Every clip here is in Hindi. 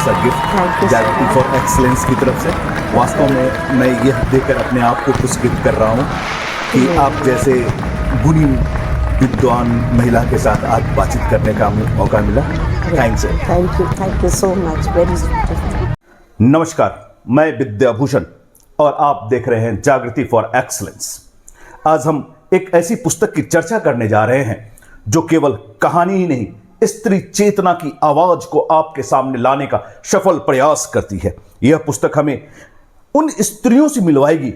सा गिफ्ट जागृति फॉर एक्सीलेंस की तरफ से। वास्तव में मैं यह देकर अपने आप को पुरस्कृत कर रहा हूँ कि आप जैसे गुणी विद्वान महिला के साथ आज बातचीत करने का मौका मिला। Thank you so much, very. नमस्कार, मैं विद्याभूषण और आप देख रहे हैं जागृति फॉर एक्सीलेंस। आज हम एक ऐसी पुस्तक की चर्चा करने जा रहे हैं जो केवल कहानी ही नहीं, स्त्री चेतना की आवाज को आपके सामने लाने का सफल प्रयास करती है। यह पुस्तक हमें उन स्त्रियों से मिलवाएगी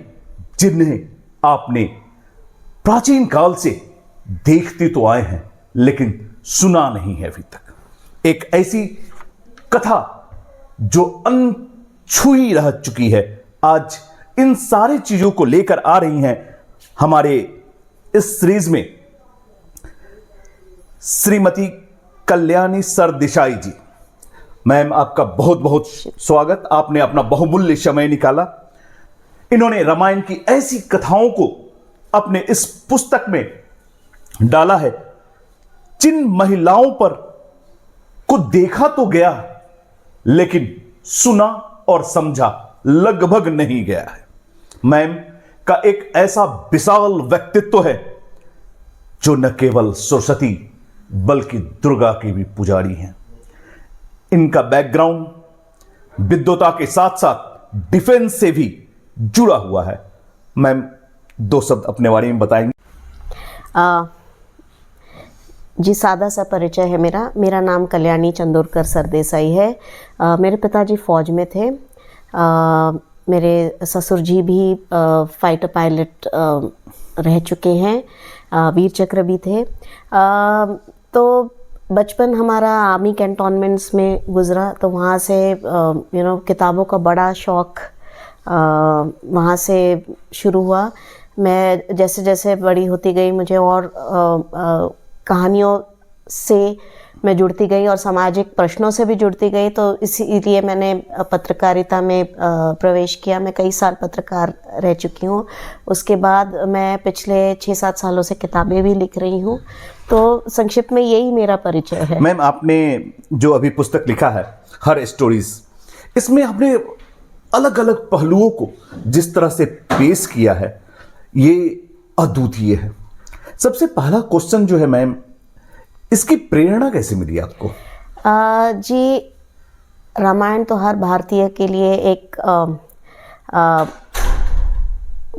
जिन्हें आपने प्राचीन काल से देखते तो आए हैं लेकिन सुना नहीं है अभी तक। एक ऐसी कथा जो अनछुई रह चुकी है, आज इन सारी चीजों को लेकर आ रही हैं हमारे इस सीरीज में श्रीमती कल्याणी सरदेसाई जी। मैम, आपका बहुत बहुत स्वागत। आपने अपना बहुमूल्य समय निकाला। इन्होंने रामायण की ऐसी कथाओं को अपने इस पुस्तक में डाला है जिन महिलाओं पर को देखा तो गया लेकिन सुना और समझा लगभग नहीं गया है। मैम का एक ऐसा विशाल व्यक्तित्व है जो न केवल सरस्वती बल्कि दुर्गा की भी पुजारी हैं। इनका बैकग्राउंड विद्वता के साथ साथ डिफेंस से भी जुड़ा हुआ है। मैम, दो शब्द अपने बारे में बताएंगे? जी, सादा सा परिचय है मेरा नाम कल्याणी चंदोरकर सरदेसाई है। मेरे पिताजी फौज में थे। मेरे ससुर जी भी फाइटर पायलट रह चुके हैं, वीर चक्र भी थे। तो बचपन हमारा आर्मी कैंटोनमेंट्स में गुजरा, तो वहाँ से किताबों का बड़ा शौक़ वहाँ से शुरू हुआ। मैं जैसे जैसे बड़ी होती गई मुझे और कहानियों से मैं जुड़ती गई और सामाजिक प्रश्नों से भी जुड़ती गई, तो इसीलिए मैंने पत्रकारिता में प्रवेश किया। मैं कई साल पत्रकार रह चुकी हूँ। उसके बाद मैं पिछले 6-7 सालों से किताबें भी लिख रही हूँ। तो संक्षिप्त में यही मेरा परिचय है। मैम, आपने जो अभी पुस्तक लिखा है हर स्टोरीज, इसमें आपने अलग अलग पहलुओं को जिस तरह से पेश किया है ये अद्वितीय है। सबसे पहला क्वेश्चन जो है मैम, इसकी प्रेरणा कैसे मिली आपको? जी, रामायण तो हर भारतीय के लिए एक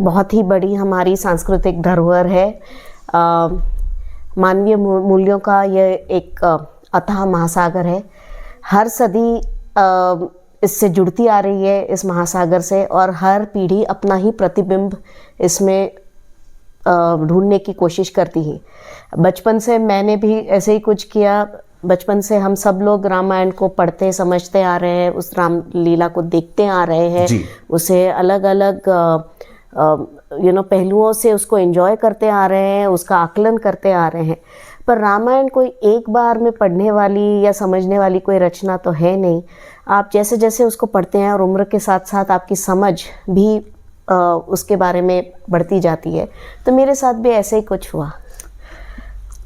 बहुत ही बड़ी हमारी सांस्कृतिक धरोहर है। मानवीय मूल्यों का यह एक अथाह महासागर है। हर सदी इससे जुड़ती आ रही है, इस महासागर से, और हर पीढ़ी अपना ही प्रतिबिंब इसमें ढूंढने की कोशिश करती है। बचपन से मैंने भी ऐसे ही कुछ किया। बचपन से हम सब लोग रामायण को पढ़ते समझते आ रहे हैं, उस राम लीला को देखते आ रहे हैं, उसे अलग अलग पहलुओं से उसको एंजॉय करते आ रहे हैं, उसका आकलन करते आ रहे हैं। पर रामायण कोई एक बार में पढ़ने वाली या समझने वाली कोई रचना तो है नहीं। आप जैसे जैसे उसको पढ़ते हैं और उम्र के साथ साथ आपकी समझ भी उसके बारे में बढ़ती जाती है। तो मेरे साथ भी ऐसे ही कुछ हुआ।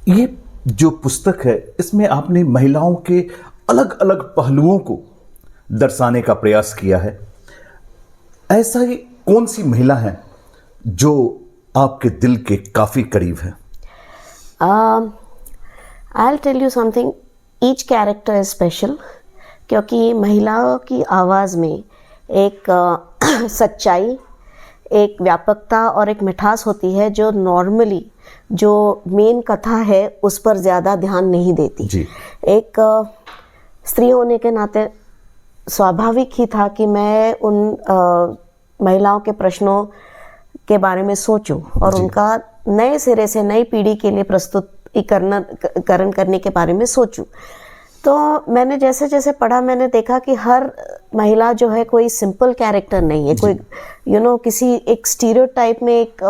ये जो पुस्तक है इसमें आपने महिलाओं के अलग अलग पहलुओं को दर्शाने का प्रयास किया है। ऐसा ही कौन सी महिला है जो आपके दिल के काफी करीब है? I'll tell you something, each character is special, क्योंकि महिलाओं की आवाज़ में एक सच्चाई, एक व्यापकता और एक मिठास होती है जो नॉर्मली जो मेन कथा है उस पर ज़्यादा ध्यान नहीं देती जी। एक स्त्री होने के नाते स्वाभाविक ही था कि मैं उन महिलाओं के प्रश्नों के बारे में सोचूं और उनका नए सिरे से नई पीढ़ी के लिए प्रस्तुतिकरण करने के बारे में सोचूं। तो मैंने जैसे जैसे पढ़ा, मैंने देखा कि हर महिला जो है कोई सिंपल कैरेक्टर नहीं है, कोई किसी एक स्टीरियोटाइप में एक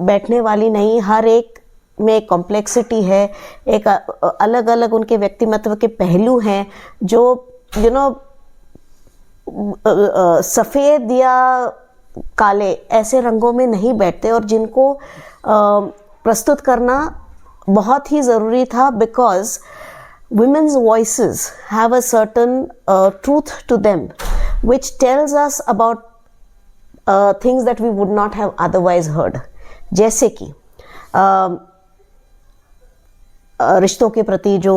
बैठने वाली नहीं। हर एक में एक कॉम्प्लेक्सिटी है, एक अलग अलग उनके व्यक्तिमत्व के पहलू हैं जो सफ़ेद या काले ऐसे रंगों में नहीं बैठते और जिनको प्रस्तुत करना बहुत ही ज़रूरी था। Because women's voices have a certain truth to them which tells us about things that we would not have otherwise heard. जैसे कि रिश्तों के प्रति जो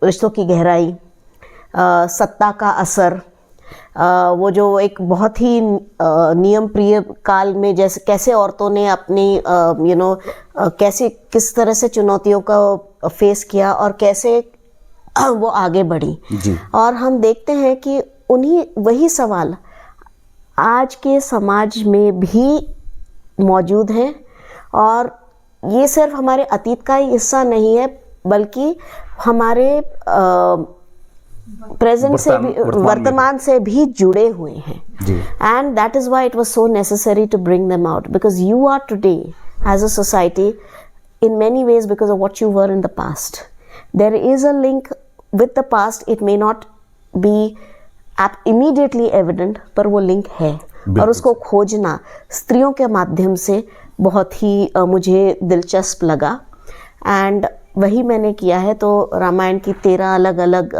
रिश्तों की गहराई, सत्ता का असर, वो जो एक बहुत ही नियम प्रिय काल में जैसे कैसे औरतों ने अपनी कैसे किस तरह से चुनौतियों का फेस किया और कैसे वो आगे बढ़ी जी। और हम देखते हैं कि उन्हीं वही सवाल आज के समाज में भी मौजूद हैं और ये सिर्फ हमारे अतीत का ही हिस्सा नहीं है बल्कि हमारे प्रेजेंट से भी वर्तमान से भी जुड़े हुए हैं and that is why it was so necessary to bring them out because you are today as a society in many ways because of what you were in the past. There is a link with the past. It may not be immediately evident, पर वो लिंक है और उसको खोजना स्त्रियों के माध्यम से बहुत ही मुझे दिलचस्प लगा एंड वही मैंने किया है। तो रामायण की 13 अलग अलग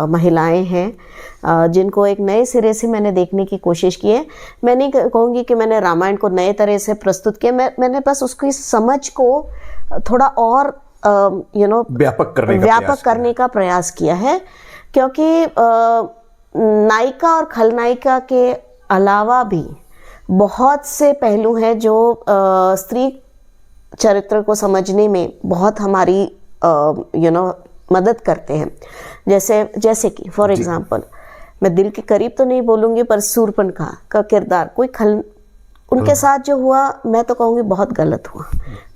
महिलाएं हैं जिनको एक नए सिरे से मैंने देखने की कोशिश की है। मैं नहीं कहूँगी कि मैंने रामायण को नए तरह से प्रस्तुत किया, मैंने बस उसकी समझ को थोड़ा और व्यापक करने का प्रयास किया है क्योंकि नायिका और खलनायिका के अलावा भी बहुत से पहलू हैं जो स्त्री चरित्र को समझने में बहुत हमारी मदद करते हैं। जैसे कि फॉर एग्जांपल मैं दिल के करीब तो नहीं बोलूँगी पर शूर्पणखा का किरदार उनके साथ जो हुआ मैं तो कहूँगी बहुत गलत हुआ।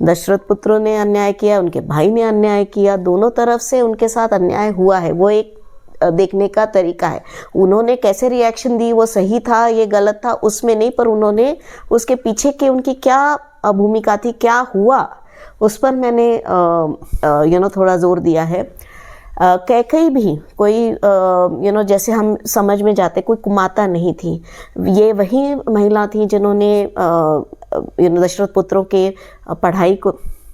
दशरथ पुत्रों ने अन्याय किया, उनके भाई ने अन्याय किया, दोनों तरफ से उनके साथ अन्याय हुआ है। वो एक देखने का तरीका है। उन्होंने कैसे रिएक्शन दी वो सही था ये गलत था उसमें नहीं, पर उन्होंने उसके पीछे के उनकी क्या भूमिका थी, क्या हुआ उस पर मैंने थोड़ा जोर दिया है। कैकेयी भी कोई जैसे हम समझ में जाते कोई कुमाता नहीं थी, ये वही महिला थी जिन्होंने दशरथ पुत्रों के पढ़ाई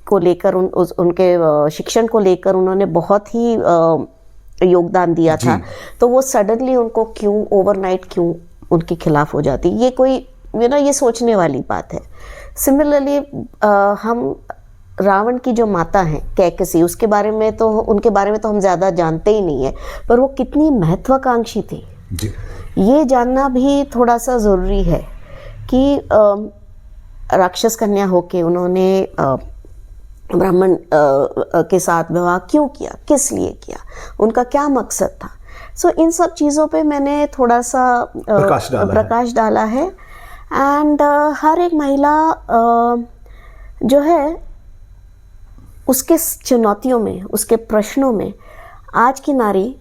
को लेकर उनके शिक्षण को लेकर उन्होंने बहुत ही योगदान दिया था। तो वो सडनली उनको क्यों ओवरनाइट क्यों उनके खिलाफ हो जाती, ये कोई ये सोचने वाली बात है। सिमिलरली हम रावण की जो माता हैं कैकसी उनके बारे में तो हम ज़्यादा जानते ही नहीं है, पर वो कितनी महत्वाकांक्षी थी जी। ये जानना भी थोड़ा सा ज़रूरी है कि राक्षस कन्या होके उन्होंने ब्राह्मण के साथ विवाह क्यों किया, किस लिए किया, उनका क्या मकसद था। सो इन सब चीज़ों पे मैंने थोड़ा सा प्रकाश डाला है एंड हर एक महिला जो है उसके चुनौतियों में, उसके प्रश्नों में आज की नारी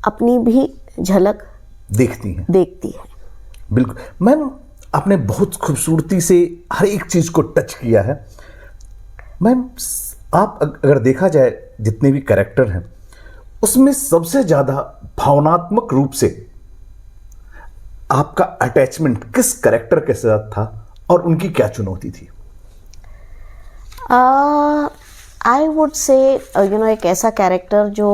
अपनी भी झलक देखती है। बिल्कुल मैम, आपने बहुत खूबसूरती से हर एक चीज़ को टच किया है। मैम आप अगर देखा जाए जितने भी कैरेक्टर हैं उसमें सबसे ज़्यादा भावनात्मक रूप से आपका अटैचमेंट किस कैरेक्टर के साथ था और उनकी क्या चुनौती थी? आई वुड से एक ऐसा कैरेक्टर जो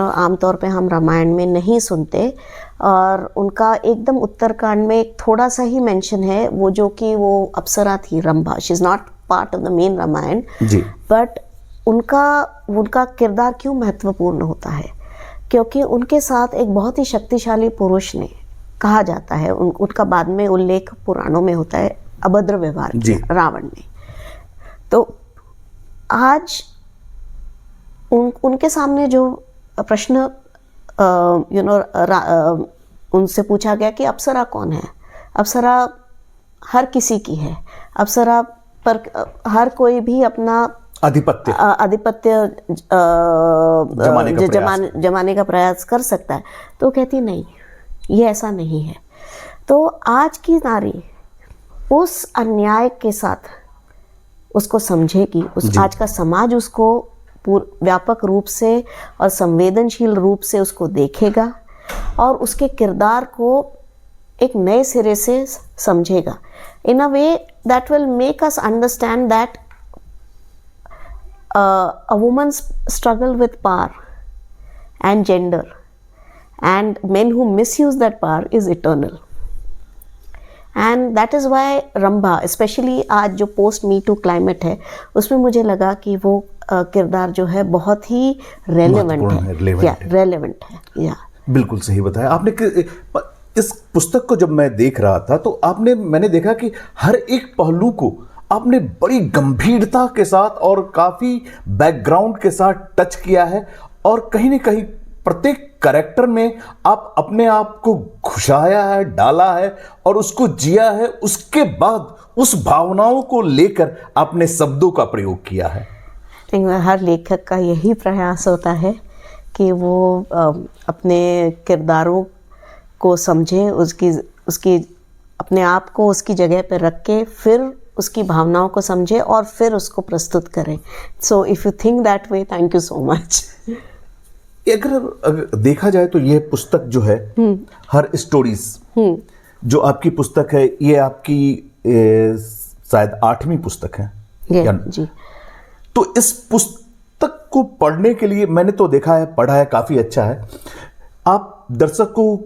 आमतौर पे हम रामायण में नहीं सुनते और उनका एकदम उत्तरकांड में एक थोड़ा सा ही मेंशन है, वो जो कि वो अप्सरा थी Rambha. She is not part of the main Ramayana but उनका किरदार क्यों महत्वपूर्ण होता है क्योंकि उनके साथ एक बहुत ही शक्तिशाली पुरुष ने, कहा जाता है उनका बाद में उल्लेख पुराणों में होता है, अभद्र व्यवहार किया रावण ने। तो आज उनके सामने जो प्रश्न उनसे पूछा गया कि अप्सरा कौन है, अप्सरा हर किसी की है, अप्सरा पर हर कोई भी अपना आधिपत्य जमाने का प्रयास कर सकता है। तो कहती नहीं, ये ऐसा नहीं है। तो आज की नारी उस अन्याय के साथ उसको समझेगी, आज का समाज उसको व्यापक रूप से और संवेदनशील रूप से उसको देखेगा और उसके किरदार को एक नए सिरे से समझेगा in a way that will make us understand that a woman's struggle with power and gender and men who misuse that power is eternal. And that is why Rambha, especially आज जो post me too climate है, उसमें मुझे लगा कि वो किरदार जो है बहुत ही relevant है। बिल्कुल सही बताया आपने। इस पुस्तक को जब मैं देख रहा था तो मैंने देखा कि हर एक पहलू को आपने बड़ी गंभीरता के साथ और काफी बैकग्राउंड के साथ टच किया है, और कहीं ना कहीं प्रत्येक कैरेक्टर में आप अपने आप को घुसाया है, डाला है और उसको जिया है। उसके बाद उस भावनाओं को लेकर आपने शब्दों का प्रयोग किया है। हर लेखक का यही प्रयास होता है कि वो अपने किरदारों को समझे, उसकी अपने आप को उसकी जगह पर रख के फिर उसकी भावनाओं को समझे और फिर उसको प्रस्तुत करें। So if you think that way, thank you so much. अगर देखा जाए तो यह पुस्तक जो है हर स्टोरीज जो आपकी पुस्तक है, ये आपकी शायद 8वीं पुस्तक है जी। तो इस पुस्तक को पढ़ने के लिए मैंने तो देखा है, पढ़ा है, काफी अच्छा है। आप दर्शकों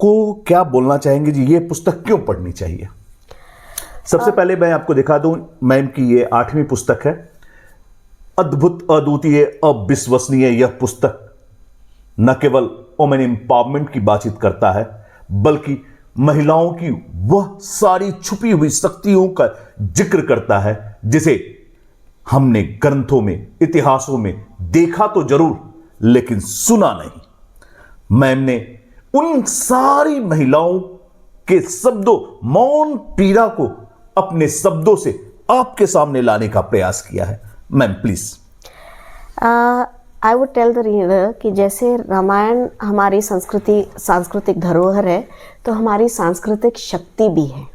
को क्या बोलना चाहेंगे जी, ये पुस्तक क्यों पढ़नी चाहिए? सबसे पहले मैं आपको दिखा दूं, मैम की ये 8वीं पुस्तक है। अद्भुत, अद्वितीय, अविश्वसनीय यह पुस्तक न केवल वुमेन एम्पावरमेंट की बातचीत करता है, बल्कि महिलाओं की वह सारी छुपी हुई शक्तियों का जिक्र करता है जिसे हमने ग्रंथों में, इतिहासों में देखा तो जरूर लेकिन सुना नहीं। मैम ने उन सारी महिलाओं के शब्दों, मौन पीड़ा को अपने शब्दों से आपके सामने लाने का प्रयास किया है। Ma'am please. I would tell the reader कि जैसे रामायण हमारी सांस्कृतिक धरोहर है, तो हमारी सांस्कृतिक शक्ति भी है,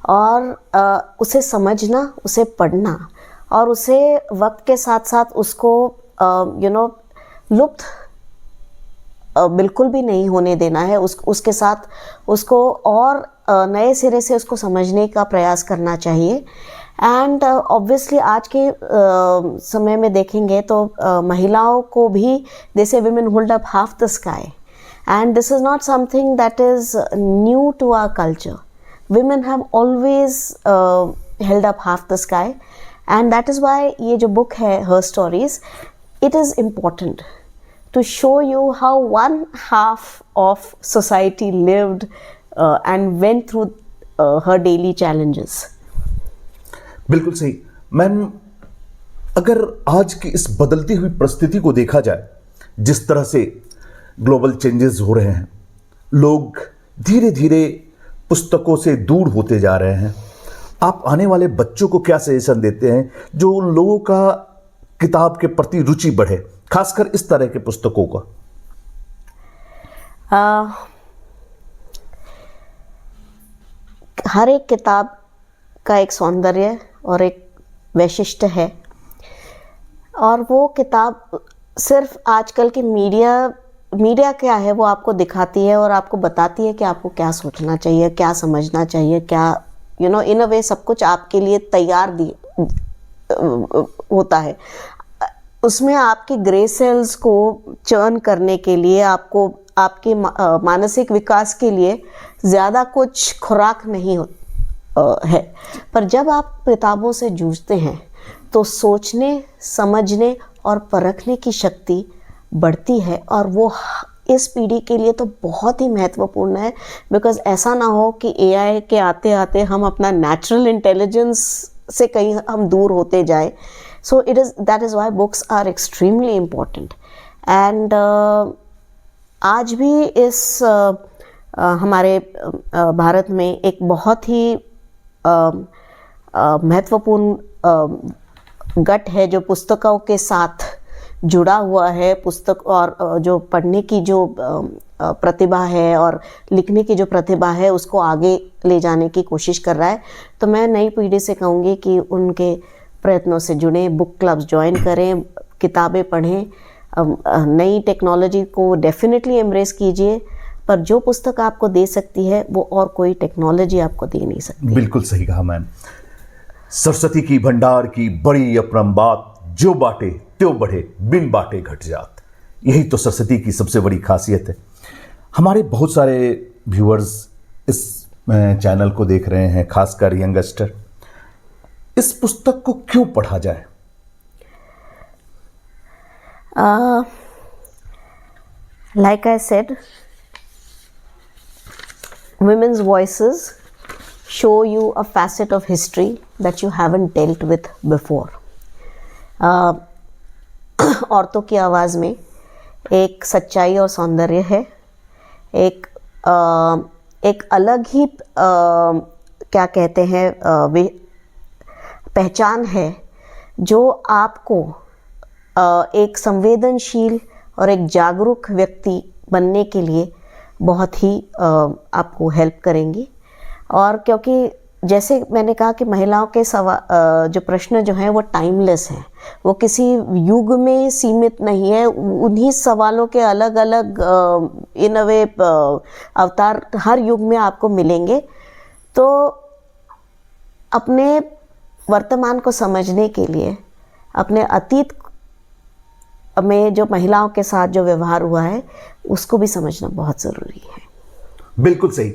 और उसे समझना, उसे पढ़ना और उसे वक्त के साथ साथ उसको लुप्त बिल्कुल भी नहीं होने देना है। उसके साथ उसको और नए सिरे से उसको समझने का प्रयास करना चाहिए। एंड ऑब्वियसली आज के समय में देखेंगे तो महिलाओं को भी जैसे women hold up half the sky, and this is not something that is new to our culture. Women have always held up half the sky, and that is why ये जो book है Her Stories, it is important to show you how one half of society lived and went through her daily challenges. बिल्कुल सही मैम। अगर आज की इस बदलती हुई परिस्थिति को देखा जाए, जिस तरह से ग्लोबल चेंजेस हो रहे हैं, लोग धीरे धीरे पुस्तकों से दूर होते जा रहे हैं, आप आने वाले बच्चों को क्या सजेशन देते हैं जो उन लोगों का किताब के प्रति रुचि बढ़े, खासकर इस तरह के पुस्तकों का? हर एक किताब का एक सौंदर्य और एक वैशिष्ट्य है, और वो किताब सिर्फ आजकल की मीडिया क्या है वो आपको दिखाती है और आपको बताती है कि आपको क्या सोचना चाहिए, क्या समझना चाहिए, क्या इन अ वे सब कुछ आपके लिए तैयार होता है। उसमें आपके ग्रे सेल्स को चर्न करने के लिए, आपको आपके मानसिक विकास के लिए ज़्यादा कुछ खुराक नहीं है। पर जब आप किताबों से जूझते हैं तो सोचने, समझने और परखने की शक्ति बढ़ती है, और वो इस पीढ़ी के लिए तो बहुत ही महत्वपूर्ण है। बिकॉज ऐसा ना हो कि एआई के आते आते हम अपना नेचुरल इंटेलिजेंस से कहीं हम दूर होते जाए। So that is why books are extremely important. And आज भी इस हमारे भारत में एक बहुत ही महत्वपूर्ण गट है जो पुस्तकों के साथ जुड़ा हुआ है। पुस्तक और जो पढ़ने की जो प्रतिभा है और लिखने की जो प्रतिभा है उसको आगे ले जाने की कोशिश कर रहा है। तो मैं नई पीढ़ी से कहूँगी कि उनके प्रयत्नों से जुड़ें, बुक क्लब्स ज्वाइन करें, किताबें पढ़ें, नई टेक्नोलॉजी को डेफिनेटली एम्ब्रेस कीजिए। पर जो पुस्तक आपको दे सकती है वो और कोई टेक्नोलॉजी आपको दे नहीं सकती। बिल्कुल सही कहा मैम। सरस्वती की भंडार की बड़ी अपरम बात, जो बाटे त्यो बढ़े, बिन बाटे घट जात। यही तो सरस्वती की सबसे बड़ी खासियत है। हमारे बहुत सारे व्यूअर्स इस चैनल को देख रहे हैं, खासकर यंगस्टर। इस पुस्तक को क्यों पढ़ा जाए? Like I said, women's voices show you a facet of history that you haven't dealt with before. औरतों की आवाज़ में एक सच्चाई और सौंदर्य है, एक अलग ही क्या कहते हैं पहचान है, जो आपको एक संवेदनशील और एक जागरूक व्यक्ति बनने के लिए बहुत ही आपको हेल्प करेंगी। और क्योंकि जैसे मैंने कहा कि महिलाओं के जो प्रश्न जो हैं वो टाइमलेस हैं, वो किसी युग में सीमित नहीं है। उन्हीं सवालों के अलग अलग इन अ वे अवतार हर युग में आपको मिलेंगे। तो अपने वर्तमान को समझने के लिए अपने अतीत में जो महिलाओं के साथ जो व्यवहार हुआ है उसको भी समझना बहुत ज़रूरी है। बिल्कुल सही।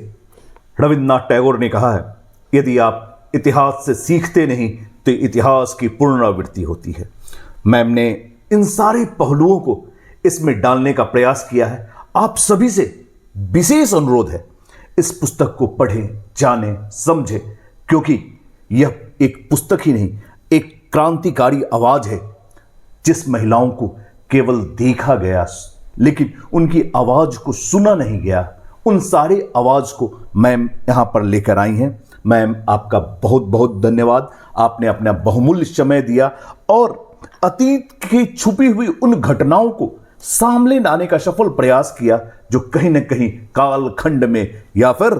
रविन्द्रनाथ टैगोर ने कहा है, यदि आप इतिहास से सीखते नहीं तो इतिहास की पुनरावृत्ति होती है। मैम ने इन सारे पहलुओं को इसमें डालने का प्रयास किया है। आप सभी से विशेष अनुरोध है, इस पुस्तक को पढ़ें, जानें, समझें, क्योंकि यह एक पुस्तक ही नहीं, एक क्रांतिकारी आवाज है। जिस महिलाओं को केवल देखा गया लेकिन उनकी आवाज को सुना नहीं गया, उन सारे आवाज को मैम यहां पर लेकर आई हैं। मैम, आपका बहुत बहुत धन्यवाद। आपने अपना बहुमूल्य समय दिया और अतीत की छुपी हुई उन घटनाओं को सामने लाने का सफल प्रयास किया जो कहीं न कहीं कालखंड में या फिर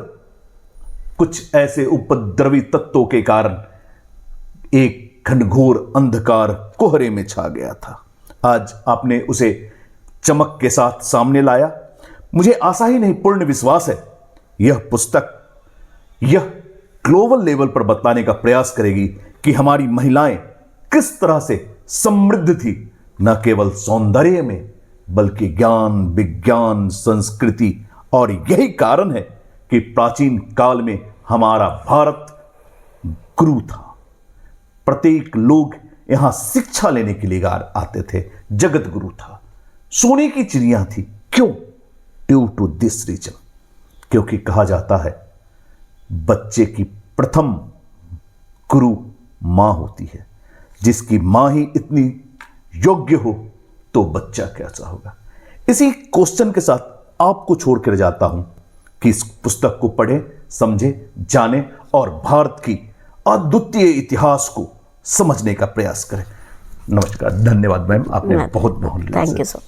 कुछ ऐसे उपद्रवी तत्वों के कारण एक घनघोर अंधकार कोहरे में छा गया था। आज आपने उसे चमक के साथ सामने लाया। मुझे आशा ही नहीं, पूर्ण विश्वास है यह पुस्तक यह ग्लोबल लेवल पर बताने का प्रयास करेगी कि हमारी महिलाएं किस तरह से समृद्ध थी, न केवल सौंदर्य में बल्कि ज्ञान, विज्ञान, संस्कृति। और यही कारण है कि प्राचीन काल में हमारा भारत गुरु था। प्रत्येक लोग यहां शिक्षा लेने के लिए आते थे। जगत गुरु था, सोने की चिड़िया थी। क्यों? ड्यू टू दिस रीजन, क्योंकि कहा जाता है बच्चे की प्रथम गुरु मां होती है। जिसकी मां ही इतनी योग्य हो तो बच्चा कैसा होगा। इसी क्वेश्चन के साथ आपको छोड़कर जाता हूं कि इस पुस्तक को पढ़ें, समझें, जानें और भारत की अद्वितीय इतिहास को समझने का प्रयास करें। नमस्कार, धन्यवाद मैम, आपने बहुत बहुत थैंक यू सो